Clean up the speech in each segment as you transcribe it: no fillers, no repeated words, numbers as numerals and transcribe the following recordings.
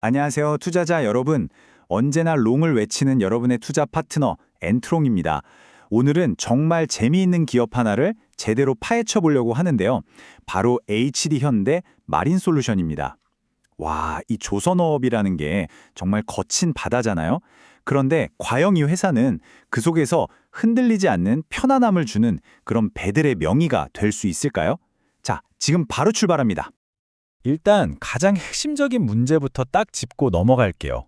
안녕하세요, 투자자 여러분. 언제나 롱을 외치는 여러분의 투자 파트너 엔트롱입니다. 오늘은 정말 재미있는 기업 하나를 제대로 파헤쳐 보려고 하는데요. 바로 HD현대 마린솔루션입니다. 와, 이 조선어업이라는 게 정말 거친 바다잖아요. 그런데 과연 이 회사는 그 속에서 흔들리지 않는 편안함을 주는 그런 배들의 명의가 될 수 있을까요? 자, 지금 바로 출발합니다. 일단 가장 핵심적인 문제부터 딱 짚고 넘어갈게요.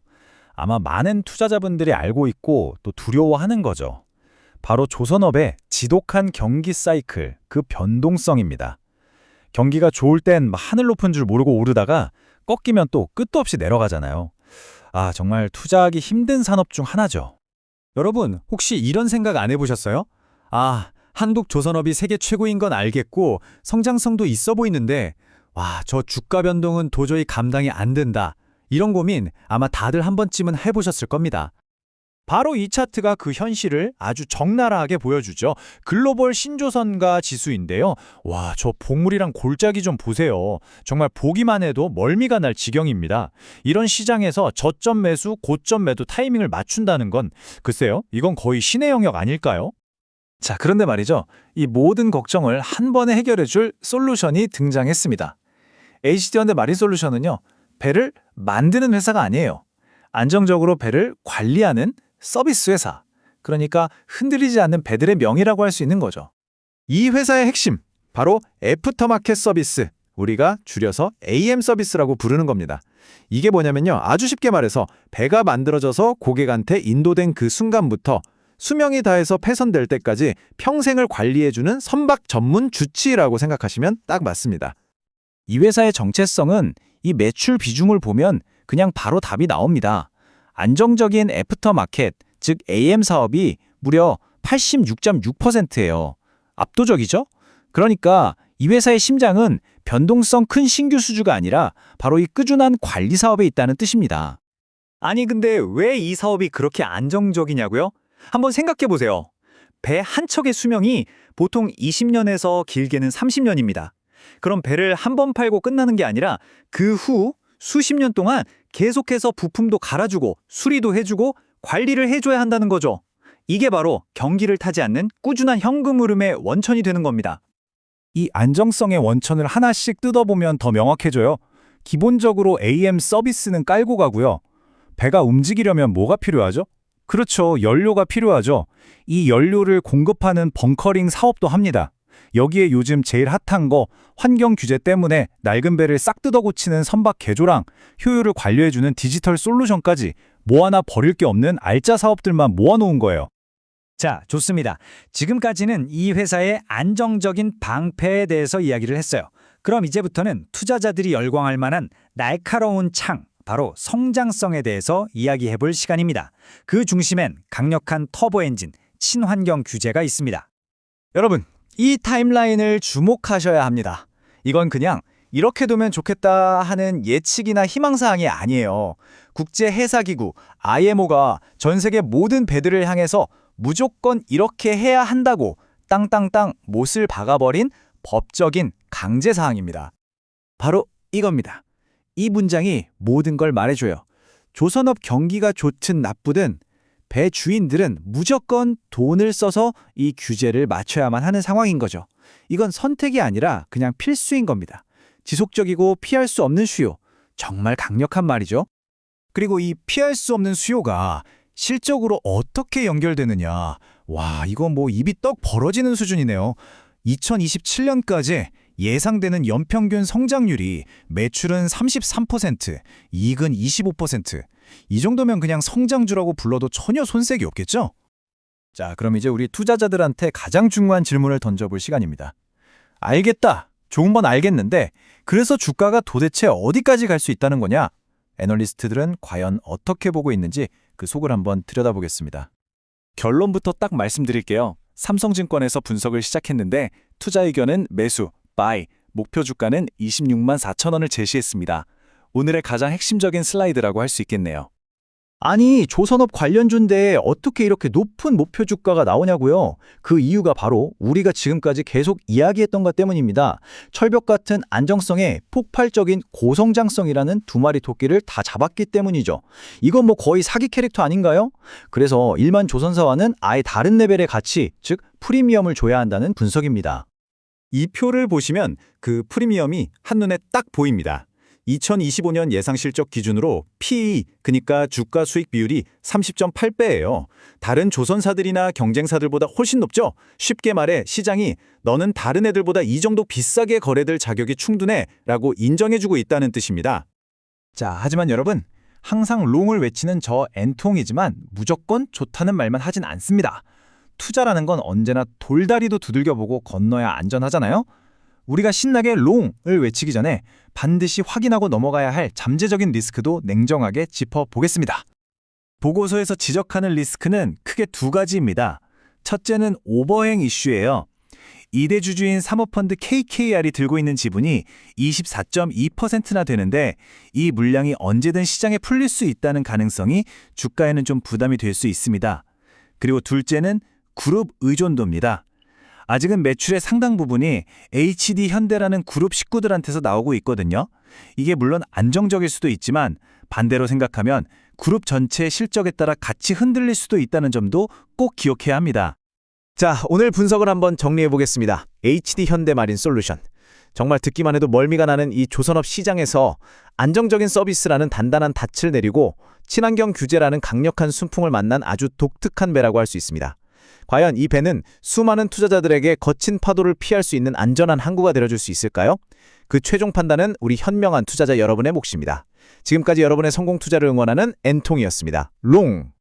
아마 많은 투자자분들이 알고 있고 또 두려워하는 거죠. 바로 조선업의 지독한 경기 사이클, 그 변동성입니다. 경기가 좋을 땐 하늘 높은 줄 모르고 오르다가 꺾이면 또 끝도 없이 내려가잖아요. 정말 투자하기 힘든 산업 중 하나죠. 여러분, 혹시 이런 생각 안 해보셨어요? 한국 조선업이 세계 최고인 건 알겠고 성장성도 있어 보이는데 저 주가 변동은 도저히 감당이 안 된다. 이런 고민 아마 다들 한 번쯤은 해보셨을 겁니다. 바로 이 차트가 그 현실을 아주 적나라하게 보여주죠. 글로벌 신조선가 지수인데요. 저 복물이랑 골짜기 좀 보세요. 정말 보기만 해도 멀미가 날 지경입니다. 이런 시장에서 저점 매수, 고점 매도 타이밍을 맞춘다는 건 글쎄요, 이건 거의 신의 영역 아닐까요? 자, 그런데 말이죠. 이 모든 걱정을 한 번에 해결해줄 솔루션이 등장했습니다. HD현대 마린솔루션은요, 배를 만드는 회사가 아니에요. 안정적으로 배를 관리하는 서비스 회사. 그러니까 흔들리지 않는 배들의 명이라고 할 수 있는 거죠. 이 회사의 핵심, 바로 애프터마켓 서비스, 우리가 줄여서 AM 서비스라고 부르는 겁니다. 이게 뭐냐면요, 아주 쉽게 말해서 배가 만들어져서 고객한테 인도된 그 순간부터 수명이 다해서 폐선될 때까지 평생을 관리해주는 선박 전문 주치라고 생각하시면 딱 맞습니다. 이 회사의 정체성은 이 매출 비중을 보면 그냥 바로 답이 나옵니다. 안정적인 애프터마켓, 즉 AM 사업이 무려 86.6%예요. 압도적이죠? 그러니까 이 회사의 심장은 변동성 큰 신규 수주가 아니라 바로 이 꾸준한 관리 사업에 있다는 뜻입니다. 아니 근데 왜 이 사업이 그렇게 안정적이냐고요? 한번 생각해 보세요. 배 한 척의 수명이 보통 20년에서 길게는 30년입니다. 그럼 배를 한 번 팔고 끝나는 게 아니라 그 후 수십 년 동안 계속해서 부품도 갈아주고 수리도 해주고 관리를 해줘야 한다는 거죠. 이게 바로 경기를 타지 않는 꾸준한 현금 흐름의 원천이 되는 겁니다. 이 안정성의 원천을 하나씩 뜯어보면 더 명확해져요. 기본적으로 AM 서비스는 깔고 가고요. 배가 움직이려면 뭐가 필요하죠? 그렇죠. 연료가 필요하죠. 이 연료를 공급하는 벙커링 사업도 합니다. 여기에 요즘 제일 핫한 거 환경 규제 때문에 낡은 배를 싹 뜯어 고치는 선박 개조랑 효율을 관리해주는 디지털 솔루션까지 뭐 하나 버릴 게 없는 알짜 사업들만 모아놓은 거예요. 자, 좋습니다. 지금까지는 이 회사의 안정적인 방패에 대해서 이야기를 했어요. 그럼 이제부터는 투자자들이 열광할 만한 날카로운 창, 바로 성장성에 대해서 이야기해 볼 시간입니다. 그 중심엔 강력한 터보 엔진, 친환경 규제가 있습니다. 여러분, 이 타임라인을 주목하셔야 합니다. 이건 그냥 이렇게 되면 좋겠다 하는 예측이나 희망사항이 아니에요. 국제해사기구 IMO가 전 세계 모든 배들을 향해서 무조건 이렇게 해야 한다고 땅땅땅 못을 박아버린 법적인 강제사항입니다. 바로 이겁니다. 이 문장이 모든 걸 말해줘요. 조선업 경기가 좋든 나쁘든 배 주인들은 무조건 돈을 써서 이 규제를 맞춰야만 하는 상황인 거죠. 이건 선택이 아니라 그냥 필수인 겁니다. 지속적이고 피할 수 없는 수요. 정말 강력한 말이죠. 그리고 이 피할 수 없는 수요가 실적으로 어떻게 연결되느냐. 이건 입이 떡 벌어지는 수준이네요. 2027년까지 예상되는 연평균 성장률이 매출은 33%, 이익은 25%. 이 정도면 그냥 성장주라고 불러도 전혀 손색이 없겠죠? 자, 그럼 이제 우리 투자자들한테 가장 중요한 질문을 던져볼 시간입니다. 알겠다. 좋은 건 알겠는데 그래서 주가가 도대체 어디까지 갈 수 있다는 거냐? 애널리스트들은 과연 어떻게 보고 있는지 그 속을 한번 들여다보겠습니다. 결론부터 딱 말씀드릴게요. 삼성증권에서 분석을 시작했는데 투자 의견은 매수, 바이, 목표 주가는 26만 4천 원을 제시했습니다. 오늘의 가장 핵심적인 슬라이드라고 할 수 있겠네요. 아니, 조선업 관련주인데 어떻게 이렇게 높은 목표 주가가 나오냐고요? 그 이유가 바로 우리가 지금까지 계속 이야기했던 것 때문입니다. 철벽 같은 안정성에 폭발적인 고성장성이라는 두 마리 토끼를 다 잡았기 때문이죠. 이건 뭐 거의 사기 캐릭터 아닌가요? 그래서 일반 조선사와는 아예 다른 레벨의 가치, 즉 프리미엄을 줘야 한다는 분석입니다. 이 표를 보시면 그 프리미엄이 한눈에 딱 보입니다. 2025년 예상 실적 기준으로 PE, 그러니까 주가 수익 비율이 30.8배예요. 다른 조선사들이나 경쟁사들보다 훨씬 높죠? 쉽게 말해 시장이 너는 다른 애들보다 이 정도 비싸게 거래될 자격이 충분해 라고 인정해주고 있다는 뜻입니다. 자, 하지만 여러분, 항상 롱을 외치는 저 N통이지만 무조건 좋다는 말만 하진 않습니다. 투자라는 건 언제나 돌다리도 두들겨보고 건너야 안전하잖아요? 우리가 신나게 롱을 외치기 전에 반드시 확인하고 넘어가야 할 잠재적인 리스크도 냉정하게 짚어보겠습니다. 보고서에서 지적하는 리스크는 크게 두 가지입니다. 첫째는 오버행 이슈예요. 2대 주주인 사모펀드 KKR이 들고 있는 지분이 24.2%나 되는데 이 물량이 언제든 시장에 풀릴 수 있다는 가능성이 주가에는 좀 부담이 될 수 있습니다. 그리고 둘째는 그룹 의존도입니다. 아직은 매출의 상당 부분이 HD 현대라는 그룹 식구들한테서 나오고 있거든요. 이게 물론 안정적일 수도 있지만 반대로 생각하면 그룹 전체의 실적에 따라 같이 흔들릴 수도 있다는 점도 꼭 기억해야 합니다. 자, 오늘 분석을 한번 정리해 보겠습니다. HD 현대마린 솔루션. 정말 듣기만 해도 멀미가 나는 이 조선업 시장에서 안정적인 서비스라는 단단한 닻을 내리고 친환경 규제라는 강력한 순풍을 만난 아주 독특한 배라고 할 수 있습니다. 과연 이 배는 수많은 투자자들에게 거친 파도를 피할 수 있는 안전한 항구가 되어줄 수 있을까요? 그 최종 판단은 우리 현명한 투자자 여러분의 몫입니다. 지금까지 여러분의 성공 투자를 응원하는 N통이었습니다. 롱!